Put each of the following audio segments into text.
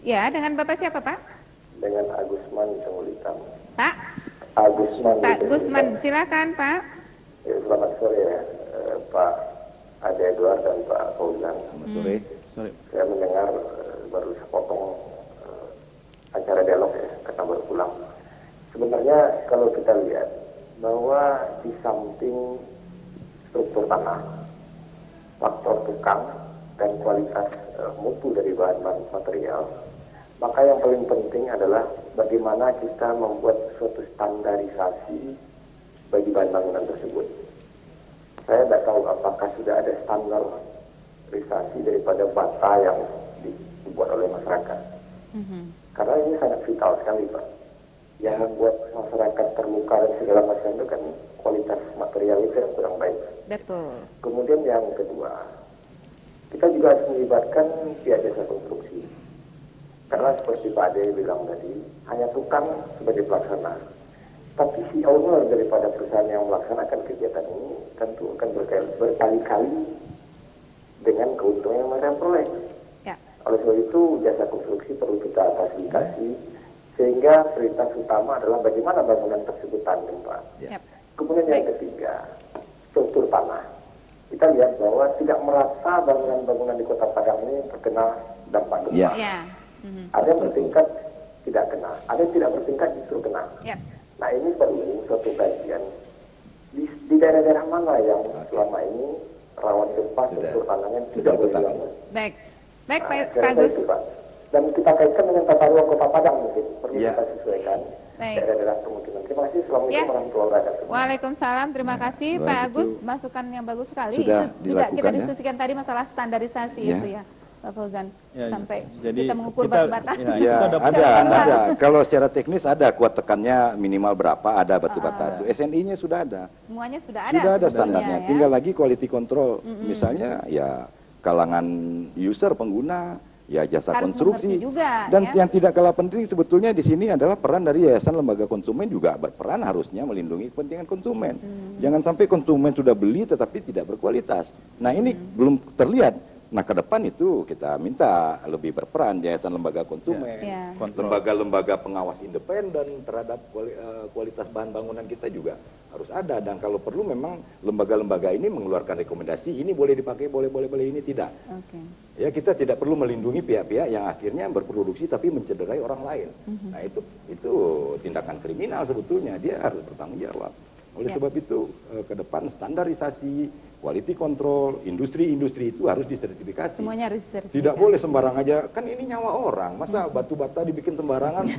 Ya, dengan Bapak siapa, Pak? Dengan Agusman Sengulitam. Pak? Agusman. Pak Gusman, silakan, Pak. Ya, selamat sore ya, Pak Ade Edward dan Pak Fauzan. Selamat sore. Sore. Saya mendengar baru sepotong acara dialog ya, kata berulang. Sebenarnya kalau kita lihat bahwa di samping struktur tanah, faktor tukang dan kualitas mutu dari bahan-bahan material, maka yang paling penting adalah bagaimana kita membuat suatu standarisasi bagi bahan bangunan tersebut. Saya tidak tahu apakah sudah ada standarisasi daripada bata yang dibuat oleh masyarakat. Karena ini sangat vital sekali, Pak. Yang membuat masyarakat terluka dan segala macam itu kan kualitas material itu yang kurang baik. Betul. Kemudian yang kedua, kita juga harus melibatkan pihak jasa konstruksi. Karena seperti Pak Ade bilang tadi, hanya tukang sebagai pelaksana. Tapi si owner daripada perusahaan yang melaksanakan kegiatan ini tentu akan berkali-kali dengan keuntungan yang mereka peroleh. Ya. Oleh sebab itu, jasa konstruksi perlu kita fasilitasi, sehingga prioritas utama adalah bagaimana bangunan tersebut tanding, Pak. Ya. Kemudian yang ketiga, struktur tanah. Kita lihat bahwa tidak merata bangunan-bangunan di Kota Padang ini terkena dampak gempa. Ya. Ada yang bertingkat tidak kena, ada yang tidak bertingkat justru kena. Ya. Nah ini perlu suatu kajian di daerah-daerah mana yang selama ini rawan gempa struktur tanahnya tidak boleh dibangun. Baik, baik, Nah, Pak kira-kira Agus. itu, Pak. Dan kita kaitkan dengan tata ruang Kota Padang mungkin perlu Ya. kita sesuaikan Baik. daerah-daerah pemukiman. Terima kasih. Assalamualaikum Ya. warahmatullahi wabarakatuh. Waalaikumsalam, terima kasih baik, Pak itu Agus, masukan yang bagus sekali. sudah Itu juga kita dilakukan, ya. diskusikan tadi masalah standarisasi Ya. itu ya, Pak Fauzan. Ya, Sampai jadi kita mengukur kita- batu bata. ya, Ya, kita ada. Kalau secara teknis ada kuat tekannya minimal berapa, ada batu bata. Itu SNI-nya sudah ada. Semuanya sudah ada. Sudah ada sebetulnya, standarnya. ya. Tinggal lagi quality control. Misalnya ya kalangan user pengguna, ya jasa Harus konstruksi. mengerti juga, Dan ya. yang tidak kalah penting sebetulnya di sini adalah peran dari Yayasan Lembaga Konsumen juga berperan harusnya melindungi kepentingan konsumen. Jangan sampai konsumen sudah beli tetapi tidak berkualitas. Nah, ini belum terlihat. Nah, ke depan itu kita minta lebih berperan Yayasan Lembaga Konsumen, Ya. Kontrol. lembaga-lembaga pengawas independen terhadap kualitas bahan bangunan kita juga harus ada. Dan kalau perlu memang lembaga-lembaga ini mengeluarkan rekomendasi, ini boleh dipakai, boleh ini tidak. Oke. Ya, kita tidak perlu melindungi pihak-pihak yang akhirnya berproduksi tapi mencederai orang lain. Nah, itu tindakan kriminal sebetulnya, dia harus bertanggung jawab. Oleh Ya. sebab itu ke depan standarisasi, quality control, industri-industri itu harus disertifikasi. Semuanya harus disertifikasi. Tidak boleh sembarang aja, kan ini nyawa orang. Masa batu bata dibikin sembarangan,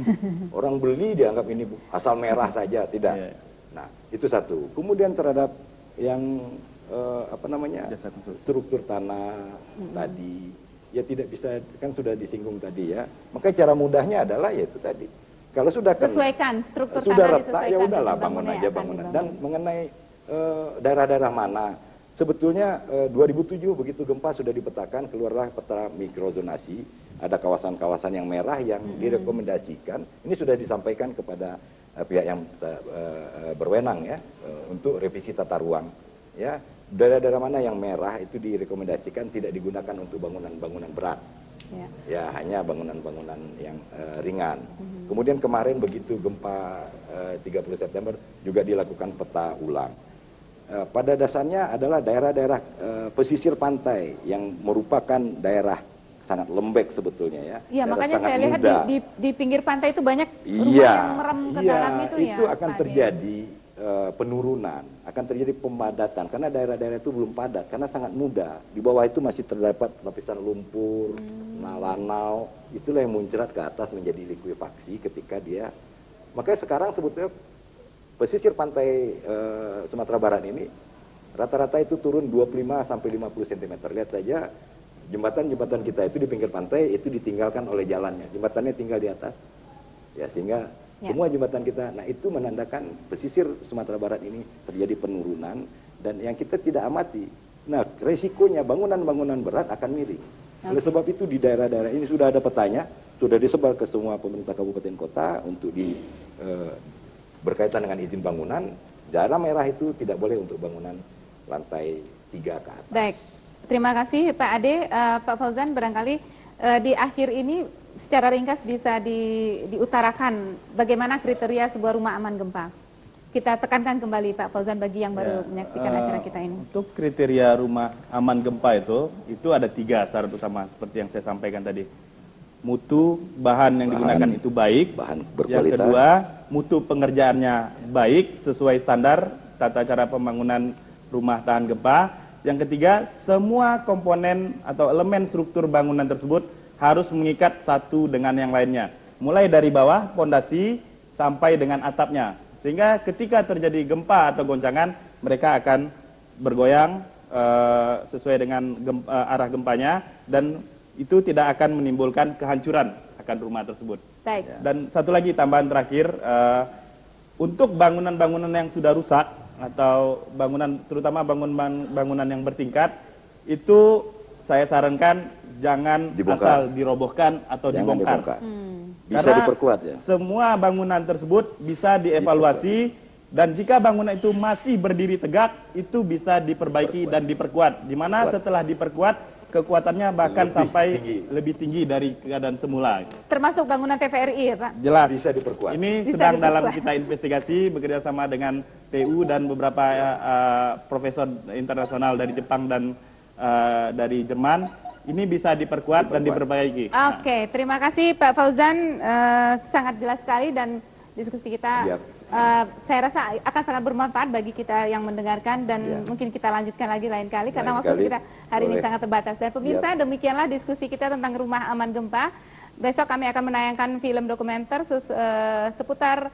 orang beli dianggap ini asal merah saja, tidak. Iya. Nah, itu satu. Kemudian terhadap yang Jasa konstruksi. struktur tanah tadi, ya tidak bisa, kan sudah disinggung tadi ya. Maka cara mudahnya adalah yaitu tadi. Kalau sudah Sesuaikan struktur sudah tanah, retak, ya disesuaikan udahlah dengan bangun bangunan aja yang akan bangunan. dibangun. Dan mengenai daerah-daerah mana, sebetulnya 2007 begitu gempa sudah dipetakan, keluarlah peta mikrozonasi, ada kawasan-kawasan yang merah yang direkomendasikan. Ini sudah disampaikan kepada pihak yang berwenang ya untuk revisi tata ruang. Ya, daerah-daerah mana yang merah itu direkomendasikan tidak digunakan untuk bangunan-bangunan berat. Ya. Ya, hanya bangunan-bangunan yang ringan. Kemudian kemarin begitu gempa 30 September juga dilakukan peta ulang. Pada dasarnya adalah daerah-daerah pesisir pantai yang merupakan daerah sangat lembek sebetulnya ya. Iya, Daerah makanya sangat saya lihat muda. di pinggir pantai itu banyak rumah Iya, yang merem ke dalam itu ya. itu akan Pak Ade. terjadi penurunan, akan terjadi pemadatan karena daerah-daerah itu belum padat karena sangat muda. Di bawah itu masih terdapat lapisan lumpur, lanau, itulah yang muncrat ke atas menjadi likuifaksi ketika dia. Makanya sekarang sebetulnya pesisir pantai Sumatera Barat ini rata-rata itu turun 25 sampai 50 cm. Lihat saja jembatan-jembatan kita itu di pinggir pantai itu ditinggalkan oleh jalannya. Jembatannya tinggal di atas. Ya, sehingga semua jembatan kita, nah itu menandakan pesisir Sumatera Barat ini terjadi penurunan dan yang kita tidak amati. Nah, resikonya bangunan-bangunan berat akan miring. Oleh sebab itu di daerah-daerah ini sudah ada petanya, sudah disebar ke semua pemerintah kabupaten kota untuk berkaitan dengan izin bangunan. Daerah merah itu tidak boleh untuk bangunan lantai 3 ke atas. Baik, terima kasih Pak Ade. Pak Fauzan, barangkali di akhir ini secara ringkas bisa diutarakan bagaimana kriteria sebuah rumah aman gempa. Kita tekankan kembali Pak Fauzan bagi yang baru menyaksikan acara kita ini. Untuk kriteria rumah aman gempa itu ada 3 syarat utama seperti yang saya sampaikan tadi. Mutu bahan yang digunakan itu baik. bahan Yang berkualitas. kedua, mutu pengerjaannya baik sesuai standar tata cara pembangunan rumah tahan gempa. Yang ketiga, semua komponen atau elemen struktur bangunan tersebut harus mengikat satu dengan yang lainnya. Mulai dari bawah, pondasi, sampai dengan atapnya. Sehingga ketika terjadi gempa atau goncangan, mereka akan bergoyang sesuai dengan arah gempanya, dan itu tidak akan menimbulkan kehancuran akan rumah tersebut. Baik. Dan satu lagi tambahan terakhir, untuk bangunan-bangunan yang sudah rusak, atau bangunan, terutama bangunan yang bertingkat, itu saya sarankan jangan Dibongkar. asal dirobohkan atau Jangan dibongkar. dibongkar. Bisa Karena diperkuat ya. semua bangunan tersebut bisa dievaluasi, dan jika bangunan itu masih berdiri tegak, itu bisa diperbaiki dan diperkuat. Di mana setelah diperkuat, kekuatannya bahkan sampai lebih tinggi dari keadaan semula. Termasuk bangunan TVRI ya Pak? Jelas. Bisa diperkuat. Ini Bisa sedang dalam diperkuat. kita investigasi bekerja sama dengan PU dan beberapa profesor internasional dari Jepang dan dari Jerman. Ini bisa diperkuat dan diperbaiki. Oke, terima kasih Pak Fauzan, sangat jelas sekali dan diskusi kita Yap. saya rasa akan sangat bermanfaat bagi kita yang mendengarkan dan mungkin kita lanjutkan lagi lain kali karena Lain waktu kali. kita hari ini Boleh. sangat terbatas. Dan pemirsa, demikianlah diskusi kita tentang rumah aman gempa. Besok kami akan menayangkan film dokumenter seputar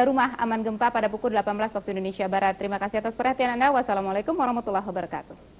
rumah aman gempa pada pukul 18 waktu Indonesia Barat. Terima kasih atas perhatian Anda. Wassalamualaikum warahmatullahi wabarakatuh.